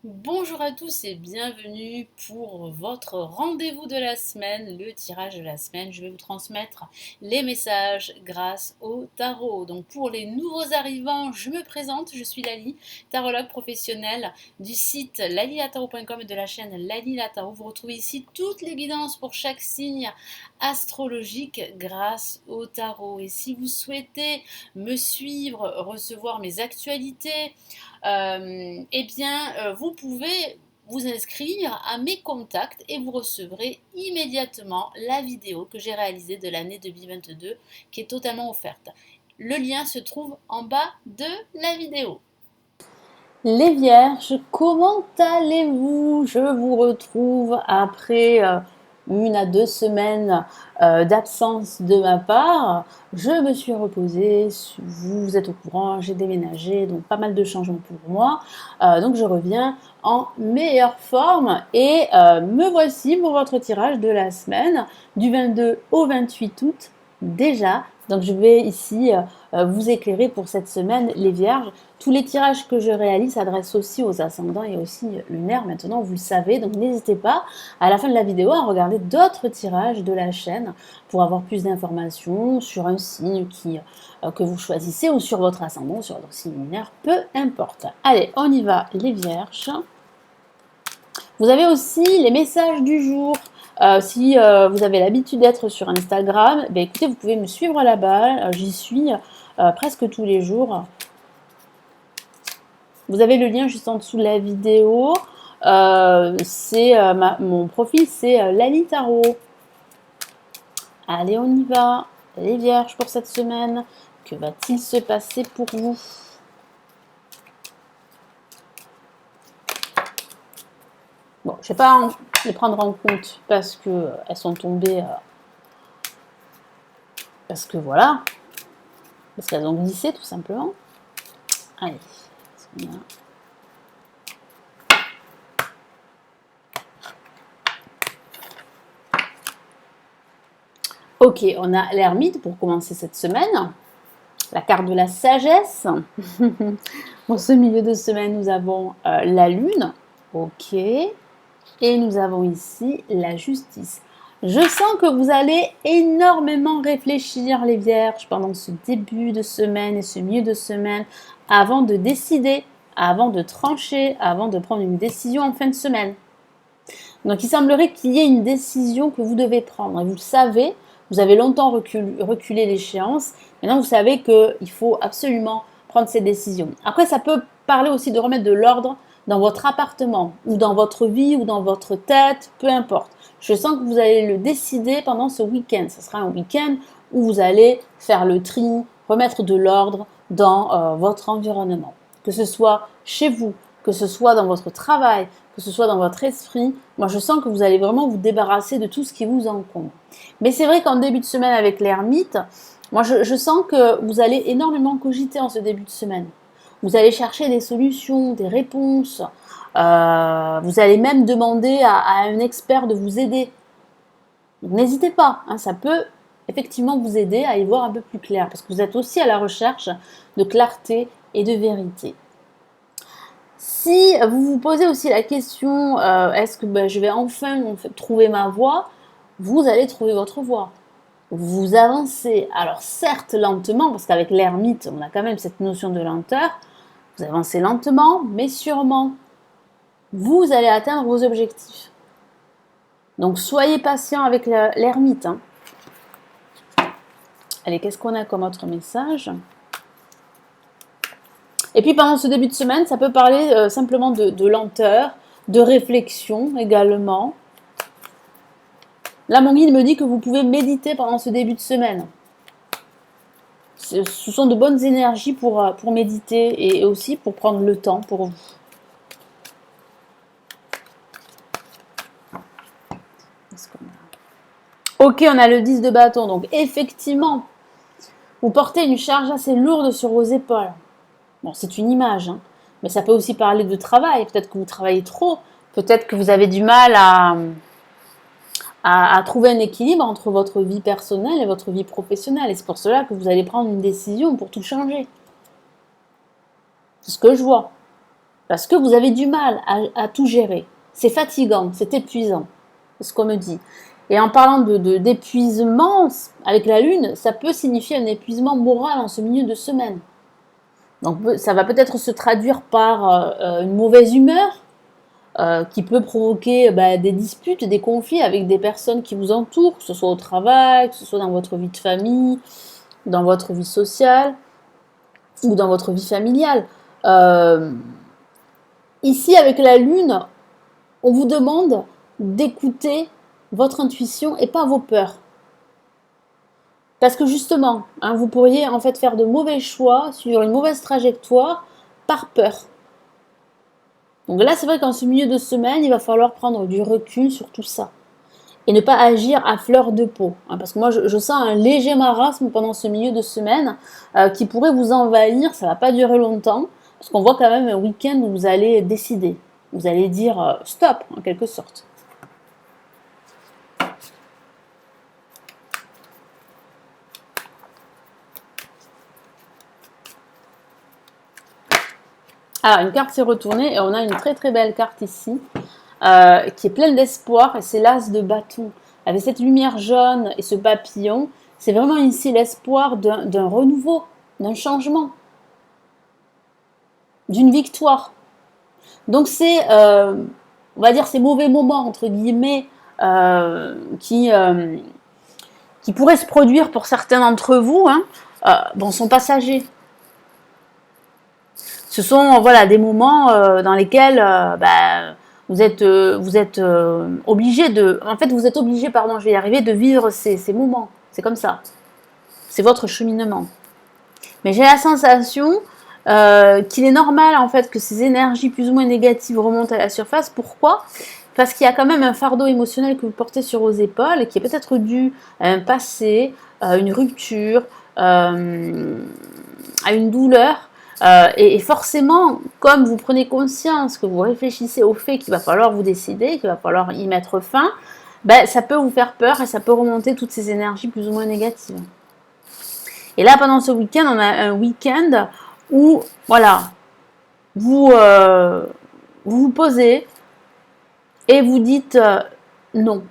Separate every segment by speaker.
Speaker 1: Bonjour à tous et bienvenue pour votre rendez-vous de la semaine, le tirage de la semaine. Je vais vous transmettre les messages grâce au tarot. Donc pour les nouveaux arrivants, je me présente, je suis Lali, tarologue professionnelle du site lalilatarot.com et de la chaîne Lali la Tarot. Vous retrouvez ici toutes les guidances pour chaque signe astrologique grâce au tarot. Et si vous souhaitez me suivre, recevoir mes actualités, vous pouvez vous inscrire à mes contacts et vous recevrez immédiatement la vidéo que j'ai réalisée de l'année 2022 qui est totalement offerte. Le lien se trouve en bas de la vidéo. Les Vierges, comment allez-vous? Je vous retrouve après 1 à 2 semaines d'absence de ma part. Je me suis reposée, vous êtes au courant, j'ai déménagé, donc pas mal de changements pour moi. Donc je reviens en meilleure forme et me voici pour votre tirage de la semaine du 22 au 28 août déjà. Donc je vais ici vous éclairer pour cette semaine les Vierges. Tous les tirages que je réalise s'adressent aussi aux ascendants et aussi lunaires, maintenant vous le savez, donc n'hésitez pas à la fin de la vidéo à regarder d'autres tirages de la chaîne pour avoir plus d'informations sur un signe que vous choisissez ou sur votre ascendant, sur votre signe lunaire, peu importe. Allez, on y va les Vierges. Vous avez aussi les messages du jour. Si vous avez l'habitude d'être sur Instagram, ben écoutez, vous pouvez me suivre là-bas. J'y suis presque tous les jours. Vous avez le lien juste en dessous de la vidéo. Mon profil, c'est Lali Tarot. Allez, on y va. Les Vierges pour cette semaine. Que va-t-il se passer pour vous? Bon, je ne vais pas les prendre en compte parce qu'elles sont tombées. Parce que voilà. Parce qu'elles ont glissé tout simplement. Allez. Ok, on a l'ermite pour commencer cette semaine. La carte de la sagesse. Pour ce milieu de semaine, nous avons la lune. Ok. Et nous avons ici la justice. Je sens que vous allez énormément réfléchir, les Vierges, pendant ce début de semaine et ce milieu de semaine, avant de décider, avant de trancher, avant de prendre une décision en fin de semaine. Donc il semblerait qu'il y ait une décision que vous devez prendre. Et vous le savez, vous avez longtemps reculé l'échéance. Maintenant, vous savez qu'il faut absolument prendre ces décisions. Après, ça peut parler aussi de remettre de l'ordre dans votre appartement, ou dans votre vie, ou dans votre tête, peu importe. Je sens que vous allez le décider pendant ce week-end. Ce sera un week-end où vous allez faire le tri, remettre de l'ordre dans votre environnement. Que ce soit chez vous, que ce soit dans votre travail, que ce soit dans votre esprit, moi je sens que vous allez vraiment vous débarrasser de tout ce qui vous encombre. Mais c'est vrai qu'en début de semaine avec l'ermite, moi je sens que vous allez énormément cogiter en ce début de semaine. Vous allez chercher des solutions, des réponses. Vous allez même demander à un expert de vous aider. Donc n'hésitez pas, hein, ça peut effectivement vous aider à y voir un peu plus clair, parce que vous êtes aussi à la recherche de clarté et de vérité. Si vous vous posez aussi la question, est-ce que je vais enfin trouver ma voie? Vous allez trouver votre voie. Vous avancez, alors certes lentement, parce qu'avec l'ermite, on a quand même cette notion de lenteur. Vous avancez lentement, mais sûrement. Vous allez atteindre vos objectifs. Donc soyez patient avec l'ermite. Hein. Allez, qu'est-ce qu'on a comme autre message? Et puis pendant ce début de semaine, ça peut parler simplement de lenteur, de réflexion également. Là, mon guide me dit que vous pouvez méditer pendant ce début de semaine. Ce sont de bonnes énergies pour méditer et aussi pour prendre le temps pour vous. Ok, on a le 10 de bâton. Donc effectivement, vous portez une charge assez lourde sur vos épaules. Bon, c'est une image, hein, mais ça peut aussi parler de travail. Peut-être que vous travaillez trop. Peut-être que vous avez du mal à trouver un équilibre entre votre vie personnelle et votre vie professionnelle. Et c'est pour cela que vous allez prendre une décision pour tout changer. C'est ce que je vois. parce que vous avez du mal à tout gérer. C'est fatigant, c'est épuisant, c'est ce qu'on me dit. Et en parlant d'épuisement, avec la Lune, ça peut signifier un épuisement moral en ce milieu de semaine. Donc ça va peut-être se traduire par une mauvaise humeur, qui peut provoquer des disputes, des conflits avec des personnes qui vous entourent, que ce soit au travail, que ce soit dans votre vie de famille, dans votre vie sociale ou dans votre vie familiale. Ici, avec la Lune, on vous demande d'écouter votre intuition et pas vos peurs. Parce que justement, vous pourriez en fait faire de mauvais choix, suivre une mauvaise trajectoire par peur. Donc là, c'est vrai qu'en ce milieu de semaine, il va falloir prendre du recul sur tout ça. Et ne pas agir à fleur de peau. Parce que moi, je sens un léger marasme pendant ce milieu de semaine qui pourrait vous envahir. Ça ne va pas durer longtemps. Parce qu'on voit quand même un week-end où vous allez décider. Vous allez dire stop, en quelque sorte. Alors, une carte s'est retournée et on a une très très belle carte ici qui est pleine d'espoir et c'est l'as de bâton. Avec cette lumière jaune et ce papillon, c'est vraiment ici l'espoir d'un renouveau, d'un changement, d'une victoire. Donc c'est, on va dire, ces mauvais moments, entre guillemets, qui pourraient se produire pour certains d'entre vous, sont passagers. Ce sont des moments dans lesquels vous êtes obligé de vivre ces moments. C'est comme ça. C'est votre cheminement. Mais j'ai la sensation qu'il est normal en fait que ces énergies plus ou moins négatives remontent à la surface. Pourquoi ? Parce qu'il y a quand même un fardeau émotionnel que vous portez sur vos épaules qui est peut-être dû à un passé, à une rupture, à une douleur. Et forcément, comme vous prenez conscience, que vous réfléchissez au fait qu'il va falloir vous décider, qu'il va falloir y mettre fin, ça peut vous faire peur et ça peut remonter toutes ces énergies plus ou moins négatives. Et là, pendant ce week-end, on a un week-end où, vous vous posez et vous dites non.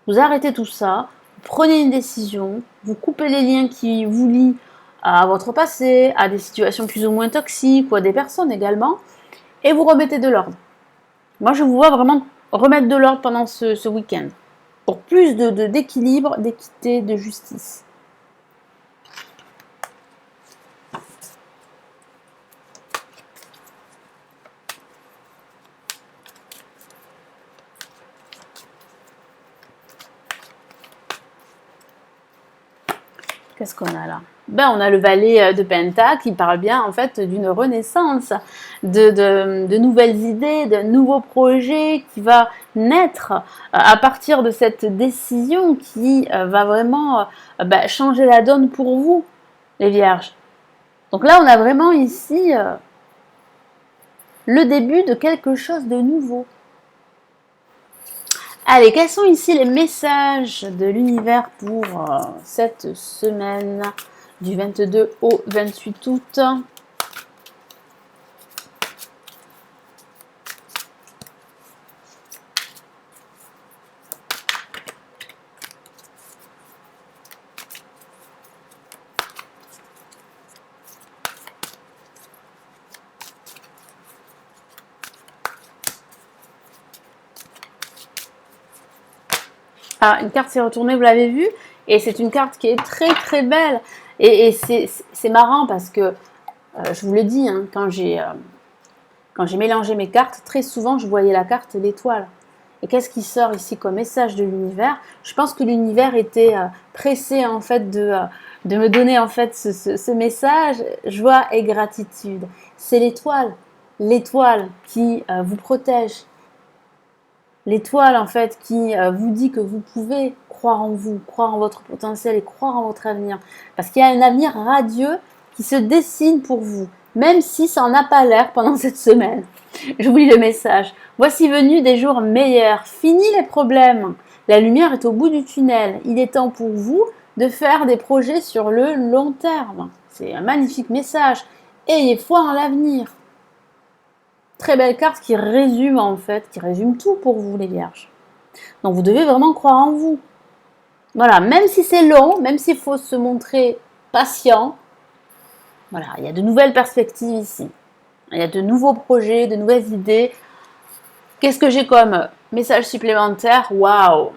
Speaker 1: Vous arrêtez tout ça, vous prenez une décision, vous coupez les liens qui vous lient à votre passé, à des situations plus ou moins toxiques ou à des personnes également, et vous remettez de l'ordre. Moi, je vous vois vraiment remettre de l'ordre pendant ce week-end, pour plus d'équilibre, d'équité, de justice. Qu'est-ce qu'on a là ? On a le valet de Pentacle qui parle bien en fait d'une renaissance, de nouvelles idées, de nouveaux projets qui va naître à partir de cette décision qui va vraiment changer la donne pour vous, les Vierges. Donc là, on a vraiment ici le début de quelque chose de nouveau. Allez, quels sont ici les messages de l'univers pour cette semaine du 22 au 28 août ? Ah, une carte s'est retournée, vous l'avez vu, et c'est une carte qui est très très belle. Et c'est marrant parce que, je vous le dis, quand j'ai mélangé mes cartes, très souvent je voyais la carte l'étoile. Et qu'est-ce qui sort ici comme message de l'univers ? Je pense que l'univers était pressé en fait de me donner en fait ce message, joie et gratitude. C'est l'étoile qui vous protège. L'étoile, en fait, qui vous dit que vous pouvez croire en vous, croire en votre potentiel et croire en votre avenir. Parce qu'il y a un avenir radieux qui se dessine pour vous, même si ça n'en a pas l'air pendant cette semaine. Je vous lis le message. Voici venus des jours meilleurs. Fini les problèmes. La lumière est au bout du tunnel. Il est temps pour vous de faire des projets sur le long terme. C'est un magnifique message. Ayez foi en l'avenir. très belle carte qui résume en fait, qui résume tout pour vous les vierges. Donc vous devez vraiment croire en vous. Voilà, même si c'est long, même s'il faut se montrer patient, voilà, il y a de nouvelles perspectives ici. Il y a de nouveaux projets, de nouvelles idées. Qu'est-ce que j'ai comme message supplémentaire? Waouh!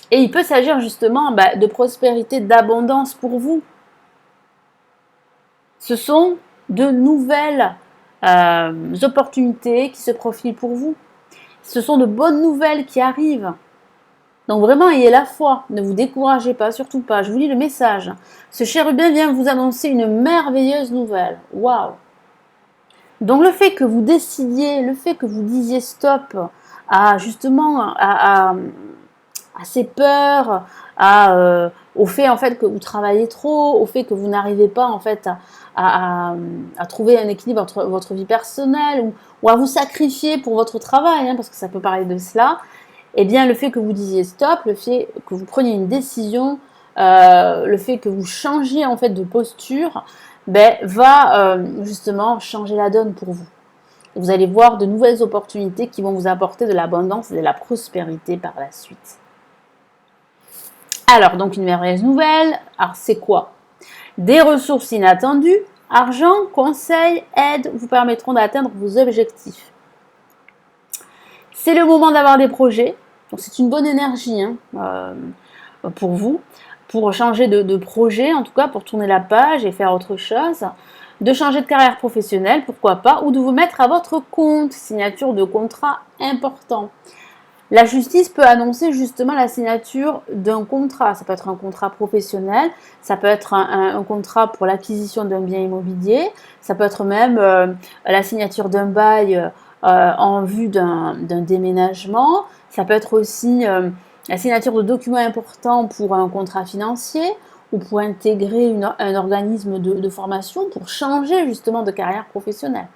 Speaker 1: Et il peut s'agir justement de prospérité, d'abondance pour vous. Ce sont de nouvelles opportunités qui se profilent pour vous. Ce sont de bonnes nouvelles qui arrivent. Donc vraiment, ayez la foi. Ne vous découragez pas, surtout pas. Je vous lis le message. Ce chérubin vient vous annoncer une merveilleuse nouvelle. Waouh! Donc le fait que vous décidiez, le fait que vous disiez stop à justement à ces peurs, au fait en fait que vous travaillez trop, au fait que vous n'arrivez pas en fait à trouver un équilibre entre votre vie personnelle ou à vous sacrifier pour votre travail, hein, parce que ça peut parler de cela, eh bien le fait que vous disiez stop, le fait que vous preniez une décision, le fait que vous changiez en fait de posture, va justement changer la donne pour vous. Vous allez voir de nouvelles opportunités qui vont vous apporter de l'abondance et de la prospérité par la suite. Alors, donc une merveilleuse nouvelle. Alors, c'est quoi? Des ressources inattendues, argent, conseils, aides vous permettront d'atteindre vos objectifs. C'est le moment d'avoir des projets. Donc, c'est une bonne énergie pour vous, pour changer de projet, en tout cas, pour tourner la page et faire autre chose. De changer de carrière professionnelle, pourquoi pas, ou de vous mettre à votre compte, signature de contrat important. La justice peut annoncer justement la signature d'un contrat. Ça peut être un contrat professionnel, ça peut être un contrat pour l'acquisition d'un bien immobilier, ça peut être même la signature d'un bail en vue d'un déménagement, ça peut être aussi la signature de documents importants pour un contrat financier ou pour intégrer un organisme de formation pour changer justement de carrière professionnelle.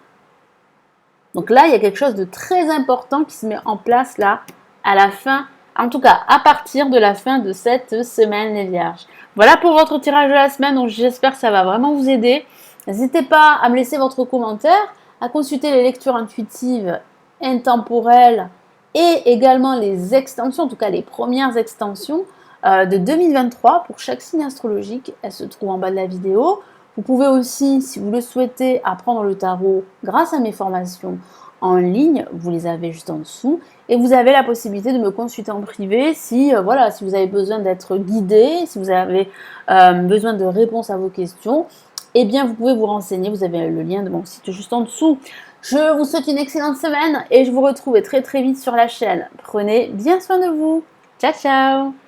Speaker 1: Donc là, il y a quelque chose de très important qui se met en place là à la fin, en tout cas à partir de la fin de cette semaine les vierges. Voilà pour votre tirage de la semaine, donc j'espère que ça va vraiment vous aider. N'hésitez pas à me laisser votre commentaire, à consulter les lectures intuitives, intemporelles et également les extensions, en tout cas les premières extensions de 2023 pour chaque signe astrologique. Elles se trouvent en bas de la vidéo. Vous pouvez aussi, si vous le souhaitez, apprendre le tarot grâce à mes formations en ligne. Vous les avez juste en dessous. Et vous avez la possibilité de me consulter en privé si, si vous avez besoin d'être guidé, si vous avez besoin de réponses à vos questions. Eh bien, vous pouvez vous renseigner. Vous avez le lien de mon site juste en dessous. Je vous souhaite une excellente semaine et je vous retrouve très très vite sur la chaîne. Prenez bien soin de vous. Ciao, ciao!